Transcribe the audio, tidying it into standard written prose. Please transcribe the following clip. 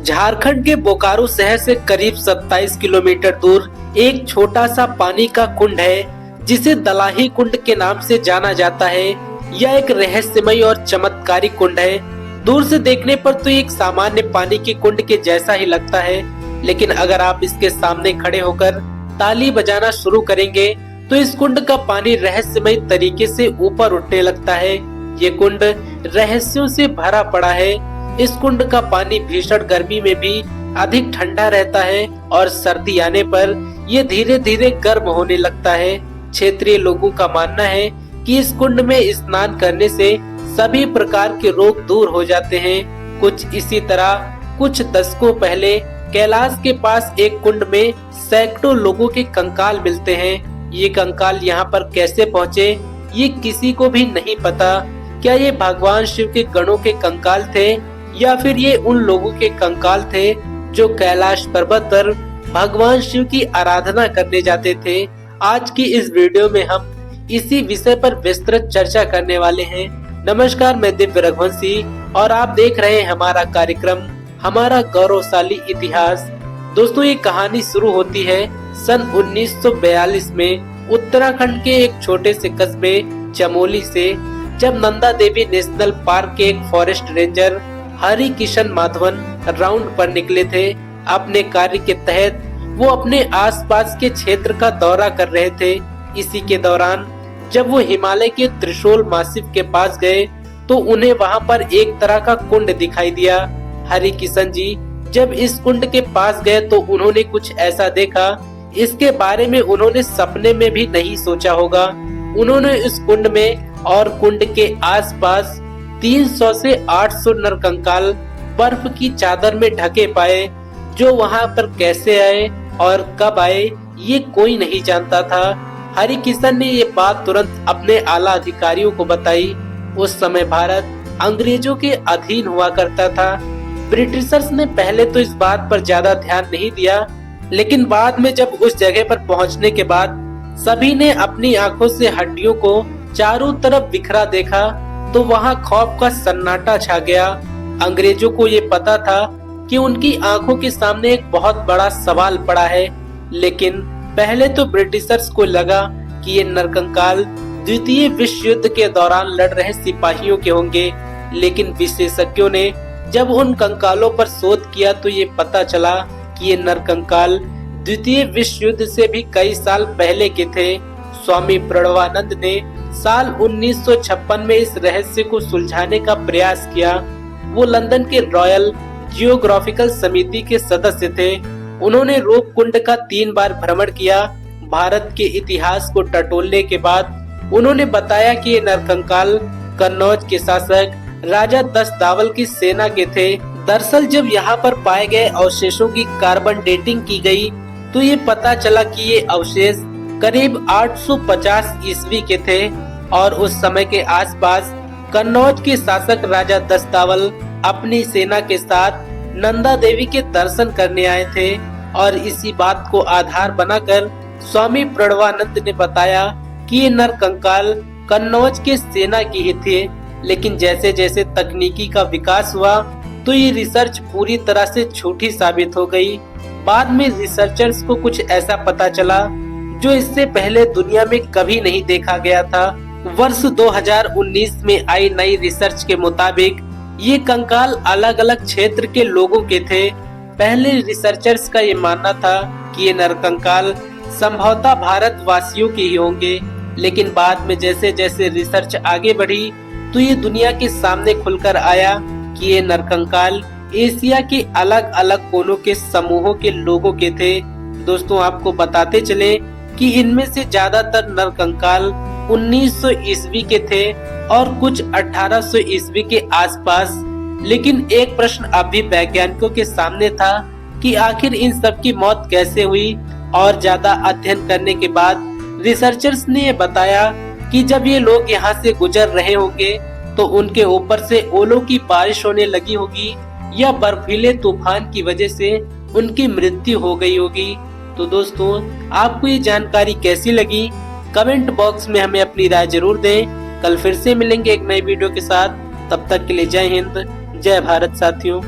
झारखंड के बोकारो शहर से करीब 27 किलोमीटर दूर एक छोटा सा पानी का कुंड है जिसे दलाही कुंड के नाम से जाना जाता है। यह एक रहस्यमय और चमत्कारी कुंड है। दूर से देखने पर तो एक सामान्य पानी के कुंड के जैसा ही लगता है, लेकिन अगर आप इसके सामने खड़े होकर ताली बजाना शुरू करेंगे तो इस कुंड का पानी रहस्यमय तरीके से ऊपर उठने लगता है। ये कुंड रहस्यों से भरा पड़ा है। इस कुंड का पानी भीषण गर्मी में भी अधिक ठंडा रहता है और सर्दी आने पर ये धीरे धीरे गर्म होने लगता है। क्षेत्रीय लोगों का मानना है कि इस कुंड में स्नान करने से सभी प्रकार के रोग दूर हो जाते हैं। कुछ इसी तरह कुछ दशकों पहले कैलाश के पास एक कुंड में सैकड़ों लोगों के कंकाल मिलते हैं। ये कंकाल यहाँ पर कैसे पहुँचे ये किसी को भी नहीं पता। क्या ये भगवान शिव के गणों के कंकाल थे या फिर ये उन लोगों के कंकाल थे जो कैलाश पर्वत पर भगवान शिव की आराधना करने जाते थे। आज की इस वीडियो में हम इसी विषय पर विस्तृत चर्चा करने वाले हैं। नमस्कार, मैं दिव्य रघुवंशी और आप देख रहे हैं हमारा कार्यक्रम हमारा गौरवशाली इतिहास। दोस्तों, ये कहानी शुरू होती है सन 1942 में उत्तराखंड के एक छोटे से कस्बे चमोली से, जब नंदा देवी नेशनल पार्क के एक forest ranger Hari Kishan Madhavan round पर निकले थे। अपने कार्य के तहत वो अपने आसपास के क्षेत्र का दौरा कर रहे थे। इसी के दौरान जब वो हिमालय के त्रिशूल मासिव के पास गए तो उन्हें वहां पर एक तरह का कुंड दिखाई दिया। हरि किशन जी जब इस कुंड के पास गए तो उन्होंने कुछ ऐसा देखा, इसके बारे में उन्होंने सपने में भी नहीं सोचा होगा। उन्होंने इस कुंड में और कुंड के आसपास 300 से 800 नरकंकाल बर्फ की चादर में ढके पाए। जो वहां पर कैसे आए और कब आए ये कोई नहीं जानता था। हरि किशन ने ये बात तुरंत अपने आला अधिकारियों को बताई। उस समय भारत अंग्रेजों के अधीन हुआ करता था। ब्रिटिशर्स ने पहले तो इस बात पर ज्यादा ध्यान नहीं दिया, लेकिन बाद में जब उस जगह पर पहुंचने के बाद सभी ने अपनी आंखों से हड्डियों को चारों तरफ बिखरा देखा तो वहां खौफ का सन्नाटा छा गया। अंग्रेजों को ये पता था कि उनकी आंखों के सामने एक बहुत बड़ा सवाल पड़ा है, लेकिन पहले तो ब्रिटिशर्स को लगा कि ये नरकंकाल द्वितीय विश्व युद्ध के दौरान लड़ रहे सिपाहियों के होंगे, लेकिन विशेषज्ञों ने जब उन कंकालों पर शोध किया तो ये पता चला कि ये नरकंकाल द्वितीय विश्व युद्ध से भी कई साल पहले के थे। स्वामी प्रणवानंद ने साल 1956 में इस रहस्य को सुलझाने का प्रयास किया। वो लंदन के रॉयल जियोग्राफिकल समिति के सदस्य थे। उन्होंने रूप कुंड का 3 बार भ्रमण किया। भारत के इतिहास को टटोलने के बाद उन्होंने बताया कि ये नरकंकाल कन्नौज के शासक राजा दस्तावल की सेना के थे। दरअसल जब यहाँ पर पाए गए अवशेषों की कार्बन डेटिंग की गई तो ये पता चला कि ये अवशेष करीब 850 ईस्वी के थे और उस समय के आसपास कन्नौज के शासक राजा दस्तावल अपनी सेना के साथ नंदा देवी के दर्शन करने आए थे। और इसी बात को आधार बनाकर स्वामी प्रणवानंद ने बताया कि ये नरकंकाल कन्नौज के सेना की ही थे। लेकिन जैसे जैसे तकनीकी का विकास हुआ तो ये रिसर्च पूरी तरह से झूठी साबित हो गई। बाद में रिसर्चर्स को कुछ ऐसा पता चला जो इससे पहले दुनिया में कभी नहीं देखा गया था। वर्ष 2019 में आई नई रिसर्च के मुताबिक ये कंकाल अलग अलग क्षेत्र के लोगों के थे। पहले रिसर्चर्स का ये मानना था कि ये नरकंकाल संभवतः भारत वासियों के ही होंगे, लेकिन बाद में जैसे जैसे रिसर्च आगे बढ़ी तो ये दुनिया के सामने खुलकर आया कि ये नरकंकाल एशिया के अलग अलग कोनों के समूहों के लोगों के थे। दोस्तों, आपको बताते चले कि इनमें से ज्यादातर नरकंकाल 1900 ईस्वी के थे और कुछ 1800 ईस्वी के आसपास। लेकिन एक प्रश्न अभी वैज्ञानिकों के सामने था कि आखिर इन सब की मौत कैसे हुई। और ज्यादा अध्ययन करने के बाद रिसर्चर्स ने ये बताया कि जब ये लोग यहाँ से गुजर रहे होंगे तो उनके ऊपर से ओलों की बारिश होने लगी होगी या बर्फीले तूफान की वजह से उनकी मृत्यु हो गई होगी। तो दोस्तों, आपको ये जानकारी कैसी लगी कमेंट बॉक्स में हमें अपनी राय जरूर दें। कल फिर से मिलेंगे एक नई वीडियो के साथ। तब तक के लिए जय हिंद, जय भारत साथियों।